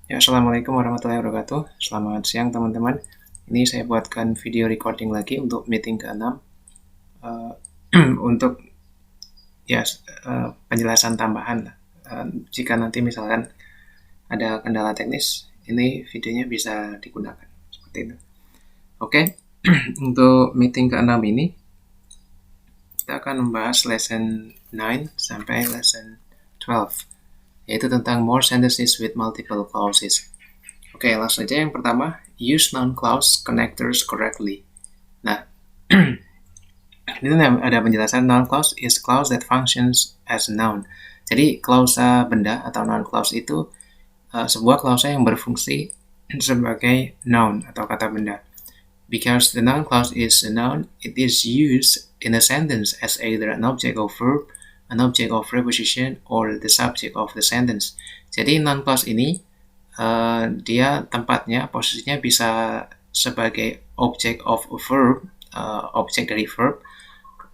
Ya, Assalamualaikum warahmatullahi wabarakatuh. Selamat siang teman-teman. Ini saya buatkan video recording lagi untuk meeting ke-6. Uh, untuk ya penjelasan tambahan. Jika nanti misalkan ada kendala teknis, ini videonya bisa digunakan. Seperti itu. Oke, untuk meeting ke-6 ini, kita akan membahas lesson 9 sampai lesson 12, yaitu tentang more sentences with multiple clauses. Oke, langsung saja yang pertama, use non-clause connectors correctly. Nah, ini ada penjelasan non-clause is clause that functions as a noun. Jadi, klausa benda atau non-clause itu sebuah klausa yang berfungsi sebagai noun atau kata benda. Because the noun clause is a noun, it is used in a sentence as either an object of verb, an object of preposition, or the subject of the sentence. Jadi, non-clause ini dia tempatnya, posisinya bisa sebagai object of a verb, objek dari verb,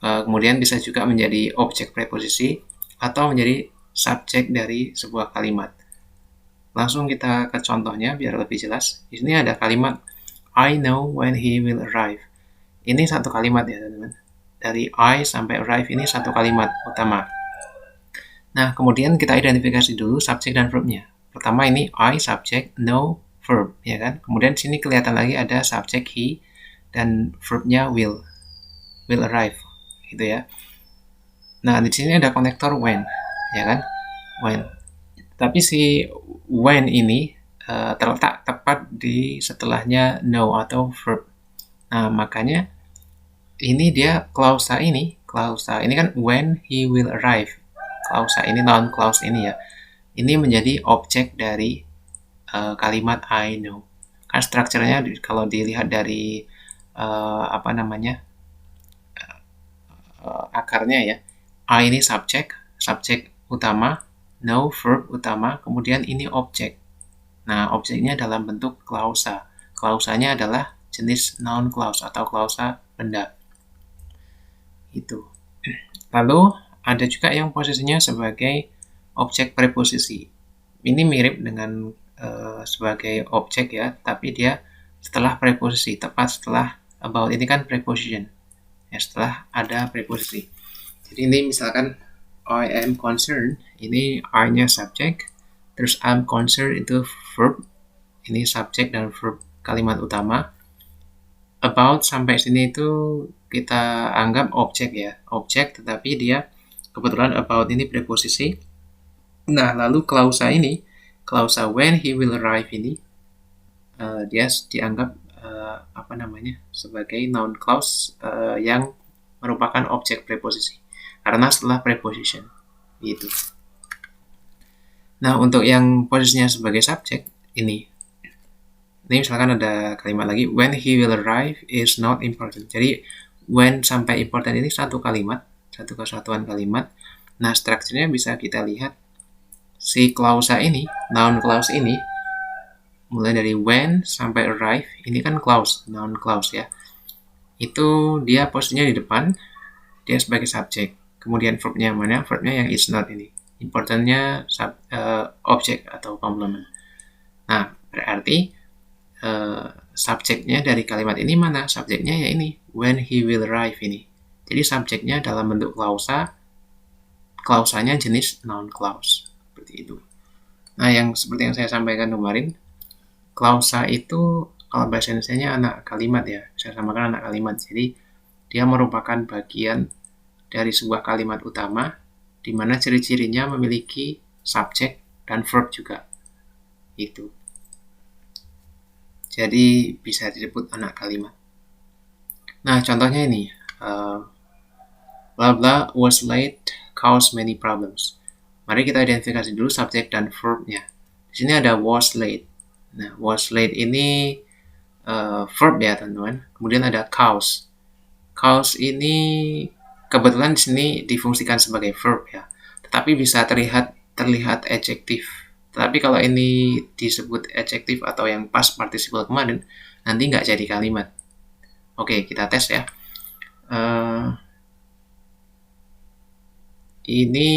kemudian bisa juga menjadi objek preposisi atau menjadi subjek dari sebuah kalimat. Langsung kita ke contohnya biar lebih jelas. Di sini ada kalimat I know when he will arrive. Ini satu kalimat ya teman-teman. Dari I sampai arrive ini satu kalimat utama. Nah, kemudian kita identifikasi dulu subjek dan verbnya. Pertama ini I subject, know verb, ya kan? Kemudian sini kelihatan lagi ada subjek he dan verbnya will arrive, gitu ya. Nah, di sini ada konektor when, ya kan? When. Tapi si when ini terletak tepat di setelahnya know atau verb. Nah, makanya ini dia klausa ini kan when he will arrive. Klausa ini noun clause ini ya. Ini menjadi objek dari kalimat I know. Kan strukturnya kalau dilihat dari akarnya ya. I ini subjek utama, know verb utama, kemudian ini objek. Nah, objeknya dalam bentuk klausa. Klausanya adalah jenis noun clause atau klausa benda. Itu. Lalu ada juga yang posisinya sebagai objek preposisi. Ini mirip dengan sebagai objek ya, tapi dia setelah preposisi, tepat setelah about ini kan preposition. Ya, setelah ada preposisi. Jadi ini misalkan I am concerned, ini I-nya subjek, terus I'm concerned itu verb, ini subjek dan verb kalimat utama. About sampai sini itu kita anggap objek ya, objek tetapi dia kebetulan about ini preposisi. Nah, lalu klausa ini, klausa when he will arrive ini, dia dianggap sebagai noun clause yang merupakan objek preposisi karena setelah preposition gitu. Nah, untuk yang posisinya sebagai subjek ini misalkan ada kalimat lagi when he will arrive is not important. Jadi when sampai important ini satu kalimat, satu kesatuan kalimat. Nah, strukturnya bisa kita lihat si klausa ini, noun clause ini, mulai dari when sampai arrive, ini kan clause, noun clause ya. Itu dia posisinya di depan, dia sebagai subjek. Kemudian verbnya mana? Verbnya yang is not ini. Importantnya objek atau complement. Nah, berarti subjeknya dari kalimat ini mana? Subjeknya ya ini, when he will arrive ini. Jadi subjeknya dalam bentuk klausa, klausanya jenis noun clause. Seperti itu. Nah, yang seperti yang saya sampaikan kemarin, klausa itu kalau bahasa Indonesia-nya anak kalimat ya. Saya samakan anak kalimat. Jadi dia merupakan bagian dari sebuah kalimat utama di mana ciri-cirinya memiliki subjek dan verb juga. Itu. Jadi bisa disebut anak kalimat. Nah, contohnya ini. Blah blah was late caused many problems. Mari kita identifikasi dulu subjek dan verb-nya. Di sini ada was late. Nah, was late ini verb ya, teman-teman. Kemudian ada cause. Cause ini kebetulan di sini difungsikan sebagai verb ya. Tetapi bisa terlihat adjektif. Tetapi kalau ini disebut adjektif atau yang past participle kemarin, nanti nggak jadi kalimat. Oke, kita tes ya. Ini,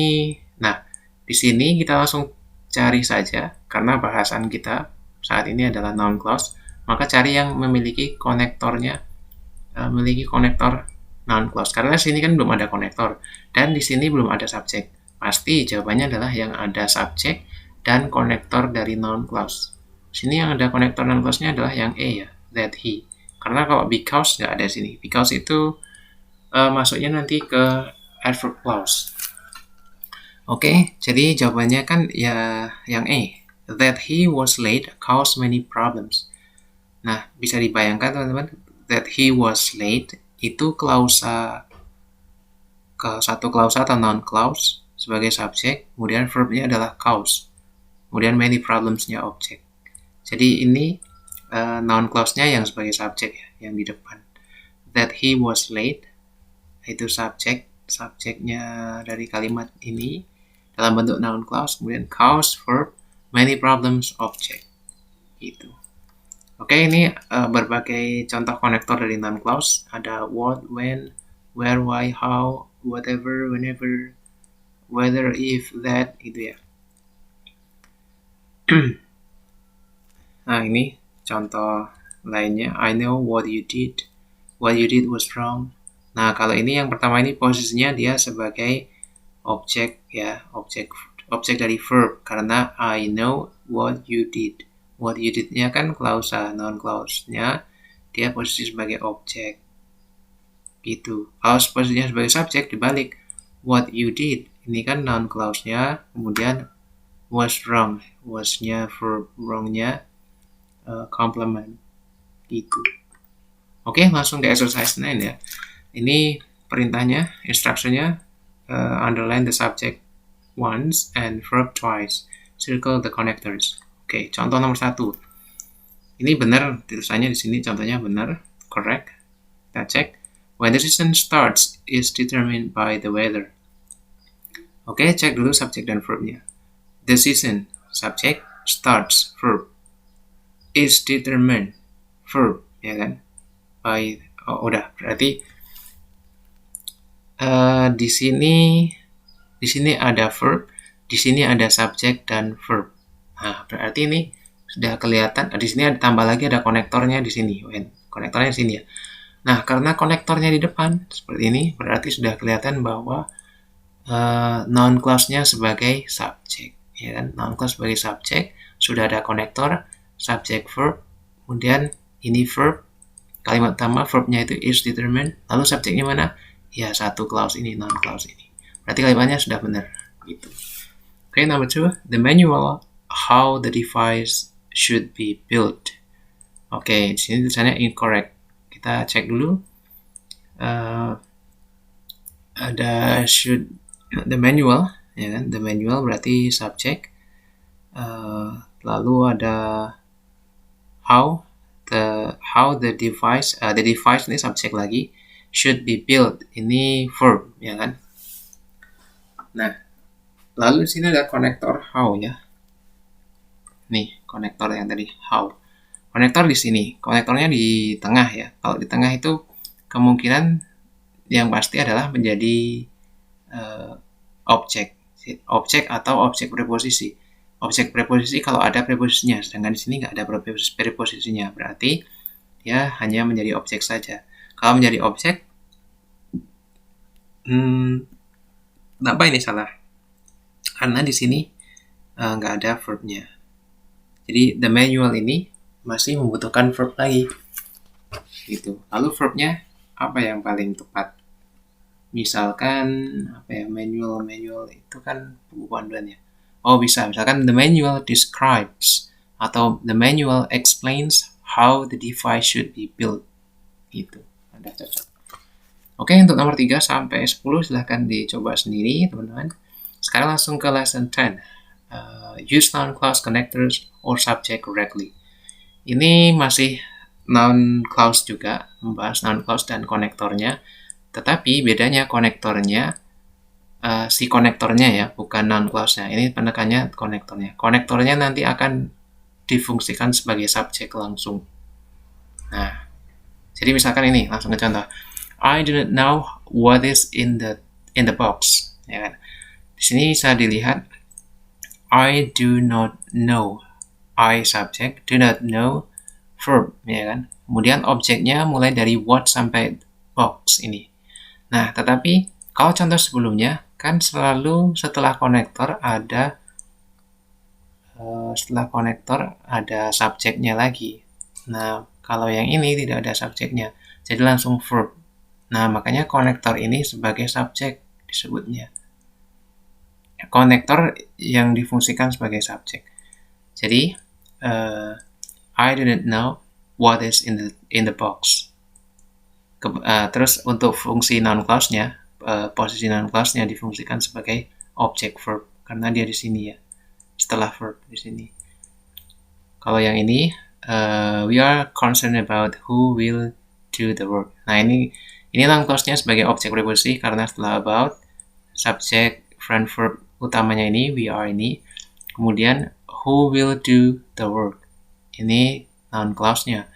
nah, di sini kita langsung cari saja karena bahasan kita saat ini adalah noun clause, maka cari yang memiliki konektornya, memiliki konektor noun clause. Karena sini kan belum ada konektor dan di sini belum ada subjek. Pasti jawabannya adalah yang ada subjek dan konektor dari noun clause. Sini yang ada konektor noun clause-nya adalah yang E ya, that he. Karena kalau because nggak ada sini. Because itu masuknya nanti ke adverb clause. Oke, jadi jawabannya kan ya yang E. That he was late caused many problems. Nah, bisa dibayangkan teman-teman, that he was late itu klausa ke satu klausa atau noun clause sebagai subjek, kemudian verbnya adalah cause. Kemudian many problems-nya objek. Jadi ini noun clause-nya yang sebagai subjek ya, yang di depan. That he was late itu subjeknya dari kalimat ini dalam bentuk noun clause, kemudian cause, verb, many problems, object. Gitu. Oke, ini berbagai contoh konektor dari noun clause. Ada what, when, where, why, how, whatever, whenever, whether, if, that, gitu ya. Nah, ini contoh lainnya. I know what you did was wrong. Nah, kalau ini yang pertama ini posisinya dia sebagai objek ya, objek dari verb, karena I know what you did. What you did-nya kan klausa, noun clause-nya dia posisi sebagai objek. Gitu. Kalau posisinya sebagai subjek dibalik. What you did ini kan noun clause-nya, kemudian was wrong, was-nya verb, wrong-nya complement. Gitu. Oke, langsung ke exercise 9 ya. Ini perintahnya, instruction-nya. Underline the subject once and verb twice. Circle the connectors. Oke, contoh nomor 1. Ini benar, tulisannya di sini contohnya benar, correct. Kita cek. When the season starts is determined by the weather. Oke, cek dulu subjek dan verbnya. The season, subjek, starts, verb. Is determined, verb, ya kan? By, udah, berarti di sini ada verb, di sini ada subjek dan verb. Nah, berarti ini sudah kelihatan. Di sini ada tambah lagi ada konektornya di sini. Konektornya di sini ya. Nah, karena konektornya di depan seperti ini, berarti sudah kelihatan bahwa noun clause-nya sebagai subjek, ya kan? Noun clause sebagai subjek, sudah ada konektor, subjek verb, kemudian ini verb, kalimat utama verbnya itu is determined, lalu subjeknya mana? Ya, satu clause ini, noun clause ini. Berarti kalimatnya sudah benar. Gitu. Oke, number 2. The manual how the device should be built. Oke, di sini tulisannya incorrect. Kita cek dulu. Ada should, the manual, ya kan? The manual berarti subjek. Lalu ada how the device ini subjek lagi. Should be built, ini verb, ya kan? Nah, lalu di sini ada konektor how ya. Nih, konektor yang tadi how. Konektor di sini, konektornya di tengah ya. Kalau di tengah itu kemungkinan yang pasti adalah menjadi objek atau objek preposisi. Objek preposisi kalau ada preposisinya, sedangkan di sini nggak ada preposisinya, berarti dia hanya menjadi objek saja. Kalau menjadi objek, kenapa ini salah? Karena di sini nggak ada verbnya. Jadi the manual ini masih membutuhkan verb lagi. Gitu. Lalu verbnya apa yang paling tepat? Misalkan apa ya, manual itu kan buku panduan ya. Oh, bisa. Misalkan the manual describes atau the manual explains how the device should be built. Gitu. Ada cocok. Oke, untuk nomor 3 sampai 10 silahkan dicoba sendiri, teman-teman. Sekarang langsung ke lesson 10. Use noun clause connectors or subject correctly. Ini masih noun clause juga, membahas noun clause dan konektornya. Tetapi bedanya konektornya, si konektornya ya, bukan noun clause-nya. Ini penekannya konektornya. Konektornya nanti akan difungsikan sebagai subjek langsung. Nah, jadi misalkan ini, langsung ke contoh. I do not know what is in the box. Ya kan? Di sini bisa dilihat I do not know. I subject, do not know verb, ya kan? Kemudian objeknya mulai dari what sampai box ini. Nah, tetapi kalau contoh sebelumnya kan selalu setelah konektor ada subjeknya lagi. Nah, kalau yang ini tidak ada subjeknya, jadi langsung verb. Nah, makanya konektor ini sebagai subjek disebutnya. Konektor yang difungsikan sebagai subjek. Jadi, I didn't know what is in the box. Terus untuk fungsi noun clause-nya, posisi noun clause-nya difungsikan sebagai object verb karena dia di sini ya, setelah verb di sini. Kalau yang ini, we are concerned about who will do the work. Nah, ini noun clause-nya sebagai objek preposisi karena setelah about, subjek, friend verb utamanya ini, we are ini, kemudian who will do the work. Ini noun clause-nya.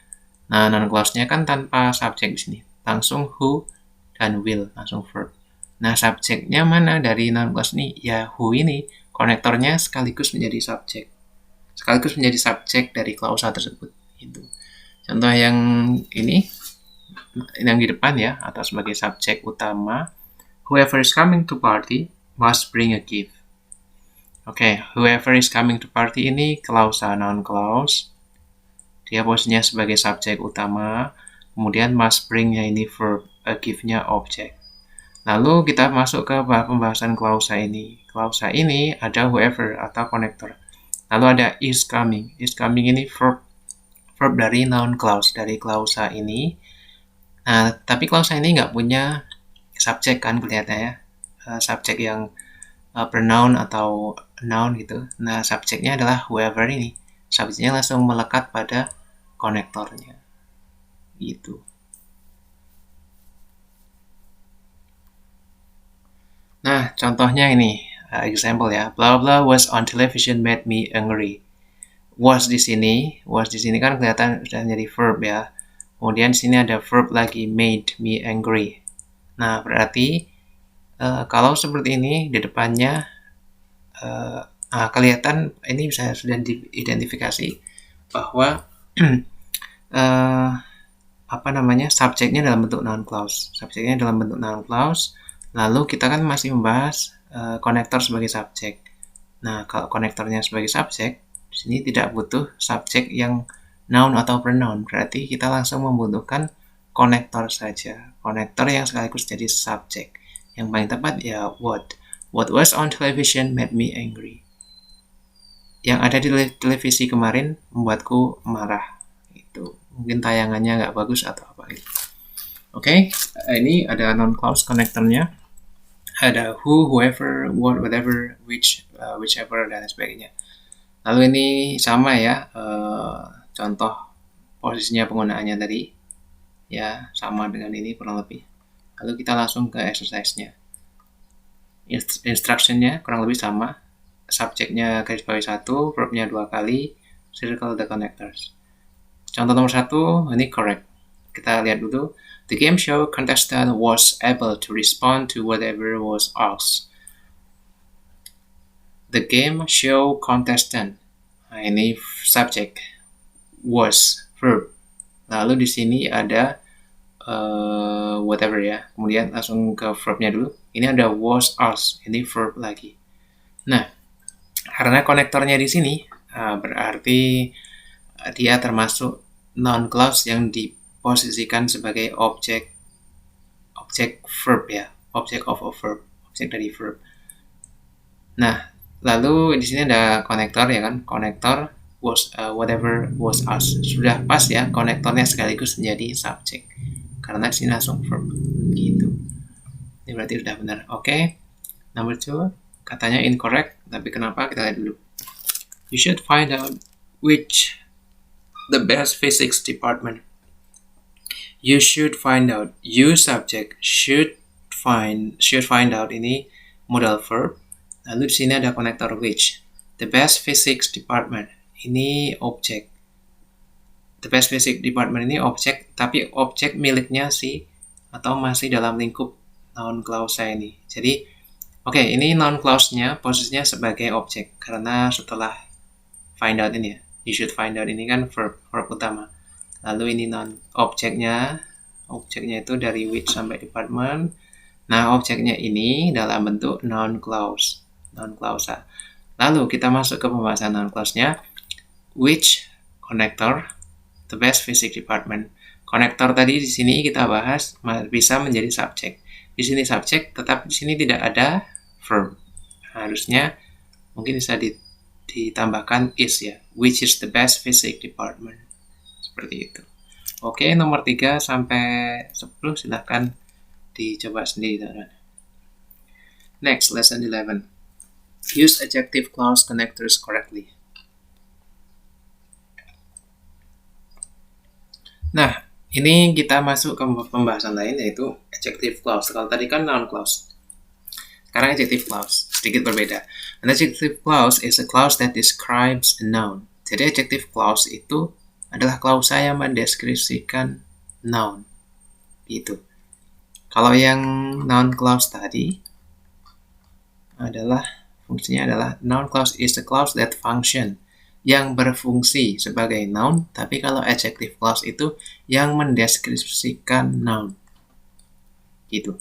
Nah, noun clause-nya kan tanpa subjek di sini. Langsung who dan will, langsung verb. Nah, subjeknya mana dari noun clause ini? Ya, who ini. Konektornya sekaligus menjadi subjek. Sekaligus menjadi subjek dari klausa tersebut. Gitu. Contoh yang ini, yang di depan ya, atau sebagai subjek utama. Whoever is coming to party must bring a gift. Oke, whoever is coming to party ini klausa, noun clause. Dia posisinya sebagai subjek utama, kemudian must bring-nya ini verb, a gift-nya objek. Lalu kita masuk ke pembahasan klausa ini. Klausa ini ada whoever atau konektor. Lalu ada is coming. Is coming ini verb dari noun clause, dari klausa ini. Nah, tapi klausa ini nggak punya subjek kan kelihatannya. Subjek yang pronoun atau noun gitu. Nah, subjeknya adalah whoever ini. Subjeknya langsung melekat pada konektornya gitu. Nah, contohnya ini example ya. Blah blah was on television made me angry. Was di sini kan kelihatan sudah jadi verb ya. Kemudian di sini ada verb lagi, made me angry. Nah, berarti kalau seperti ini di depannya kelihatan ini bisa sudah diidentifikasi bahwa subjeknya dalam bentuk noun clause. Subjeknya dalam bentuk noun clause. Lalu kita kan masih membahas konektor sebagai subjek. Nah, kalau konektornya sebagai subjek, di sini tidak butuh subjek yang noun atau pronoun. Berarti kita langsung membutuhkan konektor saja. Konektor yang sekaligus jadi subjek. Yang paling tepat ya what. What was on television made me angry. Yang ada di televisi kemarin membuatku marah. Itu mungkin tayangannya nggak bagus atau apa gitu. Oke, ini ada noun clause konektornya. Ada who, whoever, what, whatever, which, whichever, dan sebagainya. Lalu ini sama ya, contoh posisinya penggunaannya tadi. Ya, sama dengan ini kurang lebih. Lalu kita langsung ke exercise-nya. Instruction-nya kurang lebih sama. Subjeknya garis bawah 1, verb-nya 2 kali, circle the connectors. Contoh nomor 1, ini correct. Kita lihat dulu. The game show contestant was able to respond to whatever was asked. The game show contestant. Nah, ini subject. Was, verb. Lalu di sini ada whatever ya. Kemudian langsung ke verb-nya dulu. Ini ada was asked. Ini verb lagi. Nah, karena konektornya di sini, berarti dia termasuk noun clause yang diposisikan sebagai objek verb ya, object of a verb, objek dari verb. Nah, lalu di sini ada konektor ya kan, konektor was whatever was asked. Sudah pas ya, konektornya sekaligus menjadi subjek karena di sini langsung verb gitu. Ini berarti sudah benar. Oke. Number 2, katanya incorrect, tapi kenapa? Kita lihat dulu. You should find out which the best physics department. You should find out. You subject should find out ini modal verb. Lalu di sini ada konektor which. The best physics department ini objek. The best physics department ini objek, tapi objek miliknya si atau masih dalam lingkup noun clause ini. Jadi Oke, ini noun clause-nya posisinya sebagai objek karena setelah find out ini ya, you should find out ini kan verb utama. Lalu ini noun objeknya itu dari which sampai department. Nah, objeknya ini dalam bentuk noun clause, noun clausa. Lalu kita masuk ke pembahasan noun clause-nya. Which connector the best physics department. Konektor tadi di sini kita bahas bisa menjadi subjek. Di sini subjek, tetap di sini tidak ada verb. Harusnya mungkin bisa ditambahkan is ya. Which is the best physics department. Seperti itu. Oke, nomor 3 sampai 10 silahkan dicoba sendiri, teman-teman. Next, lesson 11. Use adjective clause connectors correctly. Nah, ini kita masuk ke pembahasan lain yaitu adjective clause. Kalau tadi kan noun clause. Sekarang adjective clause, sedikit berbeda. An adjective clause is a clause that describes a noun. Jadi adjective clause itu adalah klausa yang mendeskripsikan noun. Gitu. Kalau yang noun clause tadi adalah fungsinya adalah noun clause is a clause that function, yang berfungsi sebagai noun, tapi kalau adjective clause itu yang mendeskripsikan noun. Gitu.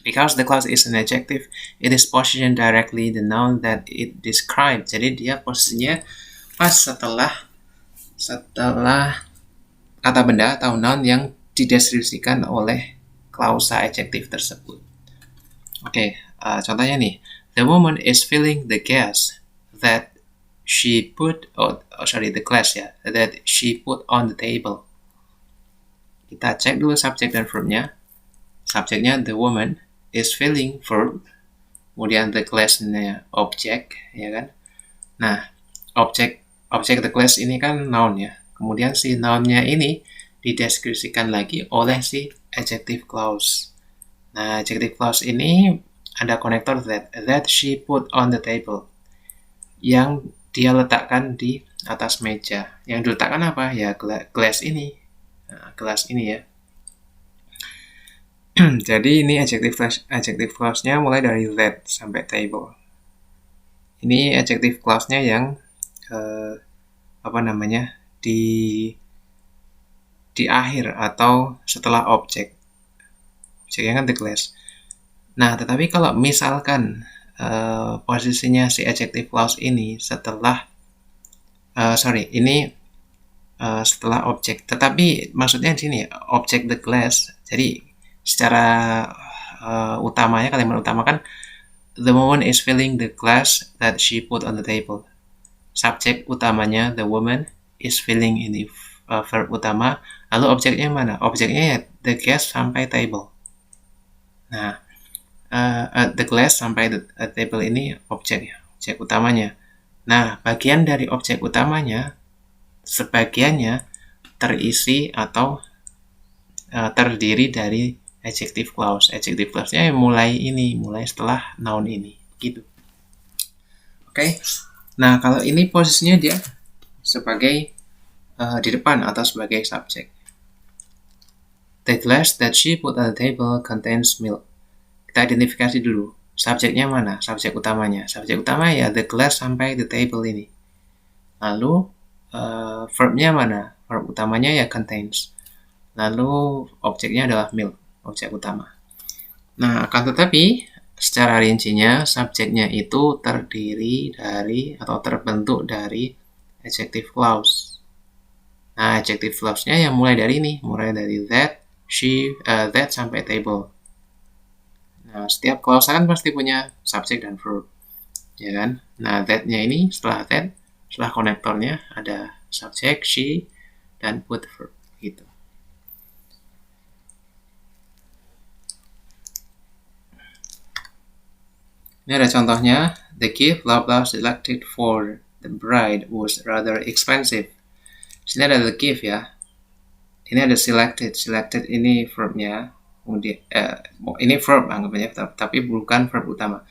Because the clause is an adjective, it is positioned directly the noun that it describes. Jadi dia posisinya pas setelah kata benda atau noun yang dideskripsikan oleh klausa adjektif tersebut. Oke, contohnya nih. The woman is filling the gas that she put, the glass ya, that she put on the table. Kita cek dulu subjek dan verbnya. Subjeknya the woman is filling verb, kemudian the glass-nya objek, ya kan? Nah, objek the glass ini kan noun ya. Kemudian si noun-nya ini dideskripsikan lagi oleh si adjective clause. Nah, adjective clause ini ada konektor that she put on the table, yang dia letakkan di atas meja. Yang diletakkan apa? Ya gelas ini. Nah, gelas ini ya. Jadi ini adjective clause-nya mulai dari that sampai table. Ini adjective clause-nya yang di akhir atau setelah objek. Objeknya kan the glass. Nah, tetapi kalau misalkan posisinya si adjective clause ini setelah setelah objek, tetapi maksudnya di sini objek the glass. Jadi secara utamanya, kalimat utama kan the woman is filling the glass that she put on the table. Subjek utamanya the woman is filling ini verb utama. Lalu objeknya mana? Objeknya ya the glass sampai table. Nah, the glass sampai the table ini objek utamanya. Nah, bagian dari objek utamanya sebagiannya terisi atau terdiri dari adjective clause. Adjective clause-nya mulai setelah noun ini, gitu. Oke. Nah, kalau ini posisinya dia sebagai di depan atau sebagai subjek. The glass that she put on the table contains milk. Kita identifikasi dulu. Subjeknya mana? Subjek utamanya. Subjek utama ya the glass sampai the table ini. Lalu verbnya mana? Verb utamanya ya contains. Lalu objeknya adalah milk, objek utama. Nah, akan tetapi secara rincinya subjeknya itu terdiri dari atau terbentuk dari adjective clause. Nah, adjective clause-nya yang mulai dari ini, mulai dari that, she, that sampai table. Nah, setiap clause kan pasti punya subjek dan verb, ya kan? Nah, that-nya ini setelah konektornya ada subjek, she, dan put verb, gitu. Ini ada contohnya. The gift blah blah selected for the bride was rather expensive. Sini ada the gift ya. Ini ada selected. Selected ini verbnya. Ini verb anggapnya, tapi bukan verb utama.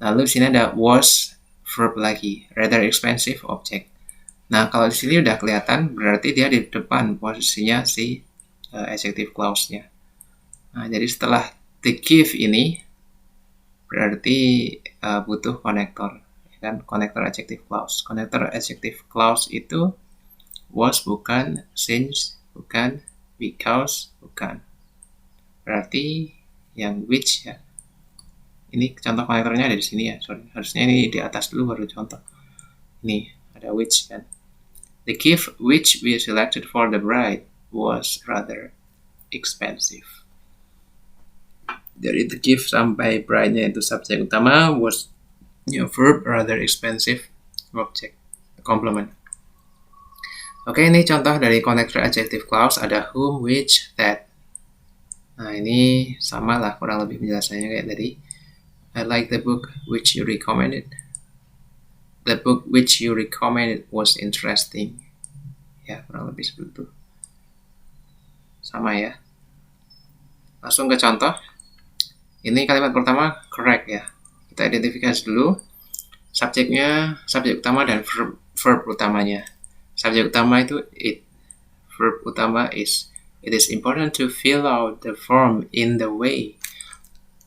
Lalu sini ada was, verb lagi, rather expensive object. Nah, kalau di sini udah kelihatan berarti dia di depan posisinya si adjective clause-nya. Nah, jadi setelah the gift ini berarti butuh konektor, ya kan? Konektor adjective clause. Konektor adjective clause itu was bukan, since bukan, because bukan. Berarti yang which ya. Ini contoh konektornya ada di sini ya. Sorry, harusnya ini di atas dulu baru contoh. Ini ada which kan. The gift which we selected for the bride was rather expensive. Dari the gift sampai bride-nya itu subjek utama, was verb, rather expensive, object, complement. Oke, ini contoh dari connector adjective clause, ada whom, which, that. Nah, ini sama lah kurang lebih penjelasannya kayak tadi. I like the book which you recommended. The book which you recommended was interesting. Ya, kurang lebih seperti itu. Sama ya. Langsung ke contoh. Ini kalimat pertama correct ya. Kita identifikasi dulu subjeknya, subjek utama dan verb utamanya. Subjek utama itu it. Verb utama is. It is important to fill out the form in the way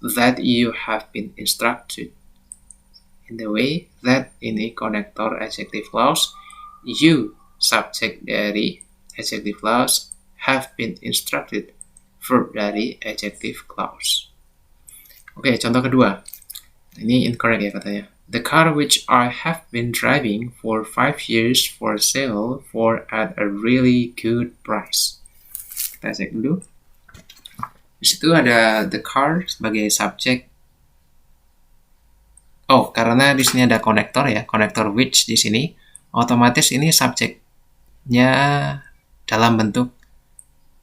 that you have been instructed. In the way that, ini connector adjective clause, you, subjek dari adjective clause, have been instructed, verb dari adjective clause. Oke, contoh kedua. Ini incorrect ya katanya. The car which I have been driving for 5 years for sale for at a really good price. Kita cek dulu. Di situ ada the car sebagai subjek. Oh, karena di sini ada konektor ya, konektor which di sini, otomatis ini subjeknya dalam bentuk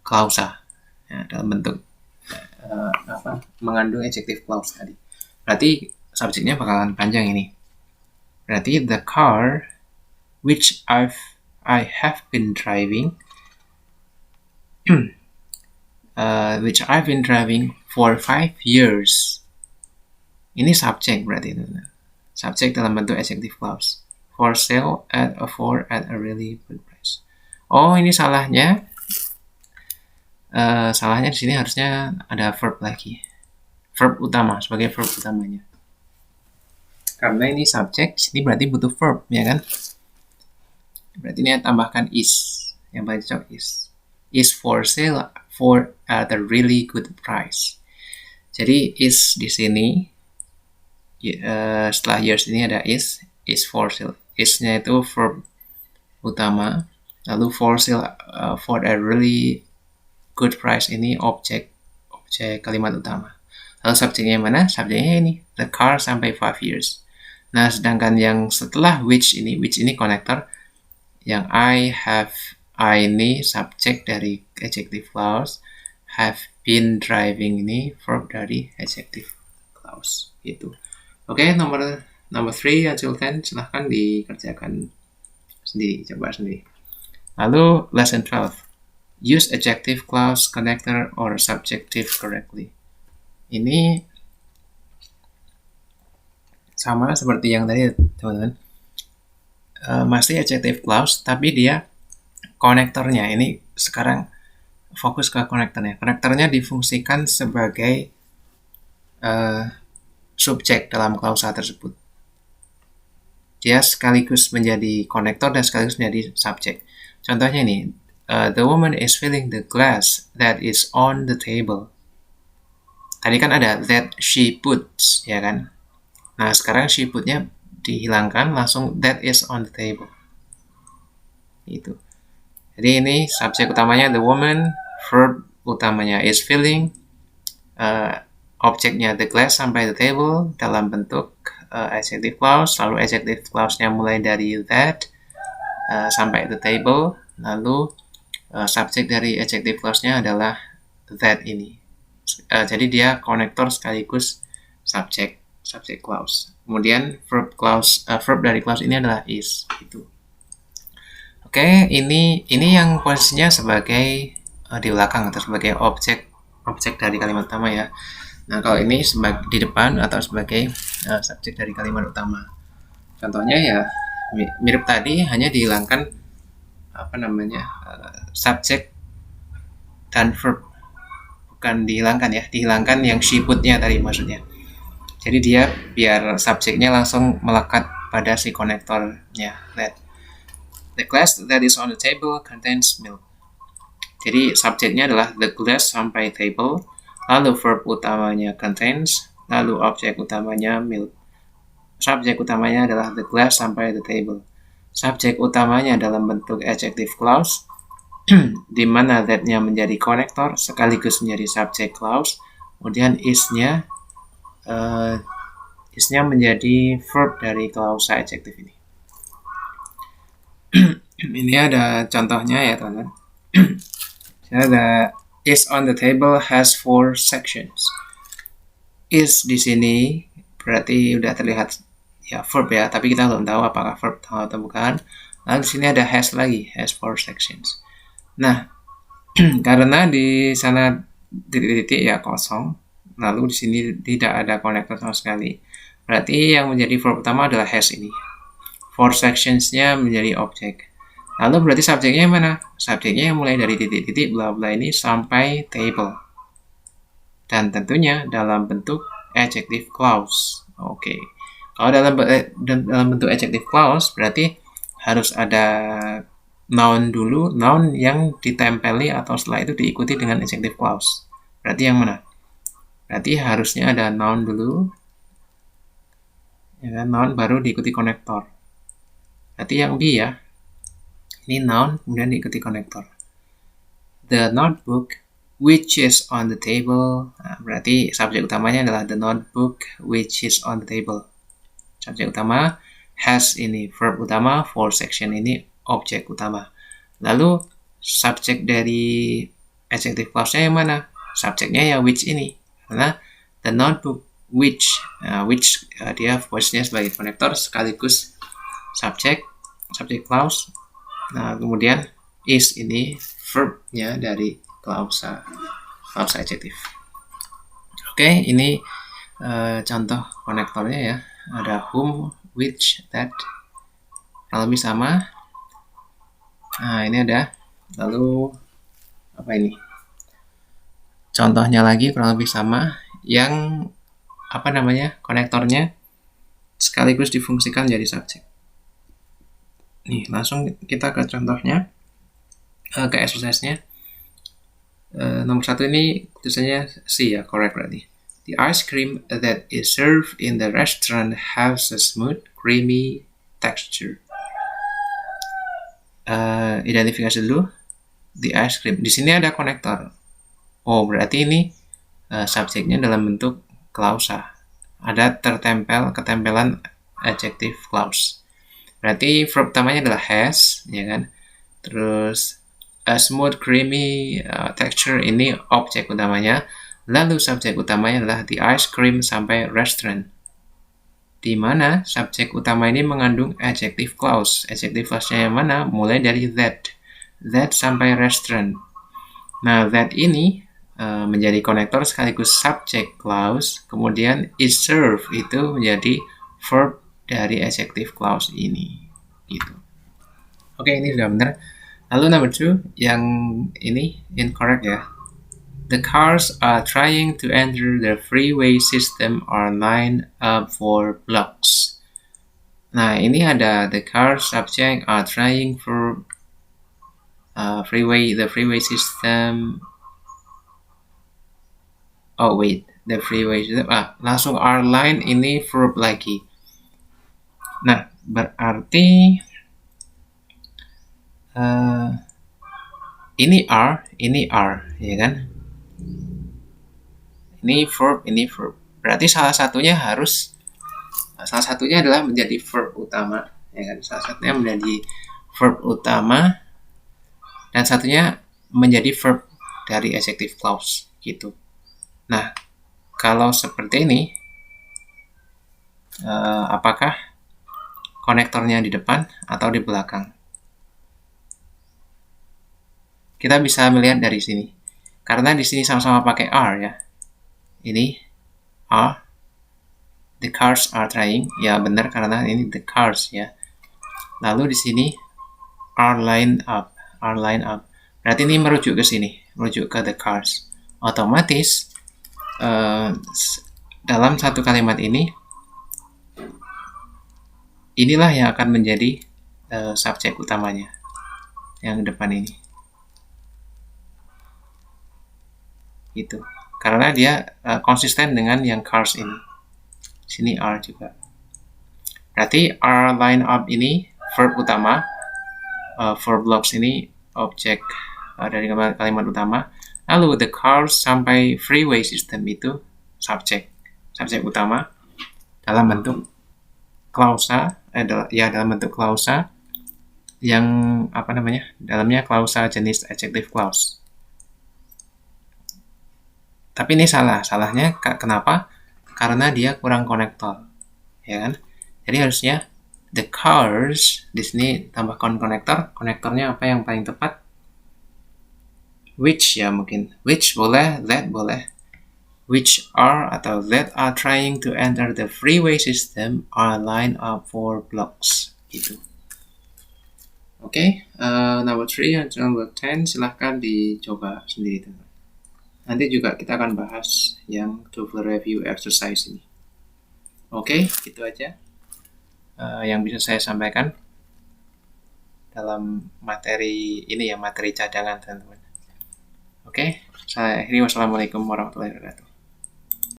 klausa. Ya, dalam bentuk mengandung adjective clause tadi. Berarti subjeknya bakalan panjang ini. Berarti the car which I have been driving which I've been driving for 5 years. Ini subjek berarti itu. Subjek dalam bentuk adjective clause. For sale at a really good price. Oh, ini salahnya. Salahnya di sini harusnya ada verb lagi. Verb utama sebagai verb utamanya. Karena ini subjek, sini berarti butuh verb, ya kan? Berarti ini tambahkan is. Yang paling cocok is. Is for sale for at a really good price. Jadi is di sini setelah years ini ada is for sale. Is-nya itu verb utama. Lalu for sale for a really good price ini objek kalimat utama. Lalu subjeknya mana? Subjeknya ini, the car sampai 5 years. Nah, sedangkan yang setelah which ini konektor, yang I ini subjek dari adjective clause, have been driving ini verb dari adjective clause. Gitu. Oke, nomor 3 until 10 silahkan dikerjakan sendiri, coba sendiri. Lalu lesson 12. Use adjective clause, connector, or subjective correctly. Ini sama seperti yang tadi, teman-teman. Masih adjective clause, tapi dia konektornya. Ini sekarang fokus ke konektornya. Konektornya difungsikan sebagai subjek dalam klausa tersebut. Dia sekaligus menjadi konektor dan sekaligus menjadi subjek. Contohnya ini, the woman is filling the glass that is on the table. Tadi kan ada that she puts, ya kan? Nah, sekarang she put-nya dihilangkan, langsung that is on the table. Itu. Jadi ini subjek utamanya the woman, verb utamanya is filling, objeknya the glass sampai the table dalam bentuk adjective clause, lalu adjective clause-nya mulai dari that sampai the table, lalu subjek dari adjective clause-nya adalah that ini. Jadi dia konektor sekaligus subjek clause. Kemudian verb dari clause ini adalah is. Gitu. Oke, ini yang posisinya sebagai di belakang atau sebagai objek dari kalimat utama ya. Nah, kalau ini di depan atau sebagai subjek dari kalimat utama. Contohnya ya mirip tadi, hanya dihilangkan subjek dan verb. Bukan dihilangkan ya, dihilangkan yang she put-nya tadi maksudnya. Jadi dia biar subjeknya langsung melekat pada si konektornya. That the glass that is on the table contains milk. Jadi subjeknya adalah the glass sampai table, lalu verb utamanya contains, lalu objek utamanya milk. Subjek utamanya adalah the glass sampai the table. Subjek utamanya dalam bentuk adjective clause, di mana that-nya menjadi konektor sekaligus menjadi subject clause. Kemudian is-nya menjadi verb dari klausa adjektif ini. Ini ada contohnya ya teman-teman. Ada is on the table has 4 sections. Is di sini berarti udah terlihat ya verb ya, tapi kita belum tahu apakah verb atau bukan. Lalu di sini ada has lagi, has 4 sections. Nah, karena di sana titik-titik ya kosong, lalu di sini tidak ada konektor sama sekali. Berarti yang menjadi verb utama adalah has ini. 4 sections-nya menjadi objek. Lalu berarti subjeknya yang mana? Subjeknya yang mulai dari titik-titik bla bla ini sampai table. Dan tentunya dalam bentuk adjective clause. Oke. Kalau dalam bentuk adjective clause berarti harus ada noun dulu, noun yang ditempeli atau setelah itu diikuti dengan adjective clause. Berarti yang mana? Berarti harusnya ada noun dulu, ya kan? Noun baru diikuti konektor. Berarti yang B ya. Ini noun kemudian diikuti konektor. The notebook which is on the table. Nah, berarti subjek utamanya adalah the notebook which is on the table. Subjek utama has ini verb utama, 4 section ini objek utama. Lalu subjek dari adjective clause-nya yang mana? Subjeknya ya which ini. Karena the notebook which dia posisinya sebagai konektor sekaligus subjek clause. Nah, kemudian is ini verb-nya dari klausa adjektif. Oke, ini contoh konektornya ya. Ada whom, which, that. Kurang lebih sama. Nah, ini ada. Lalu apa ini? Contohnya lagi kurang lebih sama. Yang konektornya sekaligus difungsikan jadi subjek. Nih, langsung kita ke contohnya, ke exercise-nya. Nomor 1 ini tulisannya C ya, correct berarti. The ice cream that is served in the restaurant has a smooth, creamy texture. Identifikasi dulu. The ice cream. Di sini ada konektor. Oh, berarti ini subjeknya dalam bentuk klausa. Ada ketempelan adjective clause. Berarti verb utamanya adalah has, ya kan? Terus a smooth creamy texture ini objek utamanya. Lalu subjek utamanya adalah the ice cream sampai restaurant. Di mana subjek utama ini mengandung adjective clause. Adjective clause-nya yang mana? Mulai dari that. That sampai restaurant. Nah, that ini menjadi konektor sekaligus subject clause. Kemudian is served itu menjadi verb dari adjective clause ini gitu. Oke, ini sudah benar. Lalu number 2 yang ini incorrect ya. The cars are trying to enter the freeway system are lined up for blocks. Nah, ini ada the cars subject are trying for the freeway system. Oh wait, the freeway system. Langsung are line ini verb lagi. Nah, berarti ini are, ya kan? Ini verb. Berarti salah satunya adalah menjadi verb utama, ya kan? Salah satunya menjadi verb utama dan satunya menjadi verb dari adjective clause, gitu. Nah, kalau seperti ini, apakah konektornya di depan atau di belakang? Kita bisa melihat dari sini. Karena di sini sama-sama pakai are ya. Ini are. The cars are trying. Ya benar karena ini the cars ya. Lalu di sini are lined up. Berarti ini merujuk ke sini, merujuk ke the cars. Otomatis dalam satu kalimat ini, inilah yang akan menjadi subjek utamanya, yang depan ini. Gitu. Karena dia konsisten dengan yang cars ini. Sini are juga. Berarti are line up ini verb utama, verb blocks ini objek dari kalimat utama. Lalu the cars sampai freeway system itu subjek utama dalam bentuk klausa, dalam bentuk klausa yang dalamnya klausa jenis adjective clause. Tapi ini salahnya kenapa? Karena dia kurang konektor, ya kan? Jadi harusnya the cars di sini tambahkan konektornya apa yang paling tepat? Which ya mungkin, which boleh, that boleh. Which are atau that are trying to enter the freeway system are lined up for blocks, gitu. Oke, number 3 dan number 10 silahkan dicoba sendiri teman. Nanti juga kita akan bahas yang TOEFL review exercise ini. Oke, itu aja yang bisa saya sampaikan dalam materi ini ya, materi cadangan teman-teman. Oke, saya akhiri. Wassalamualaikum warahmatullahi wabarakatuh.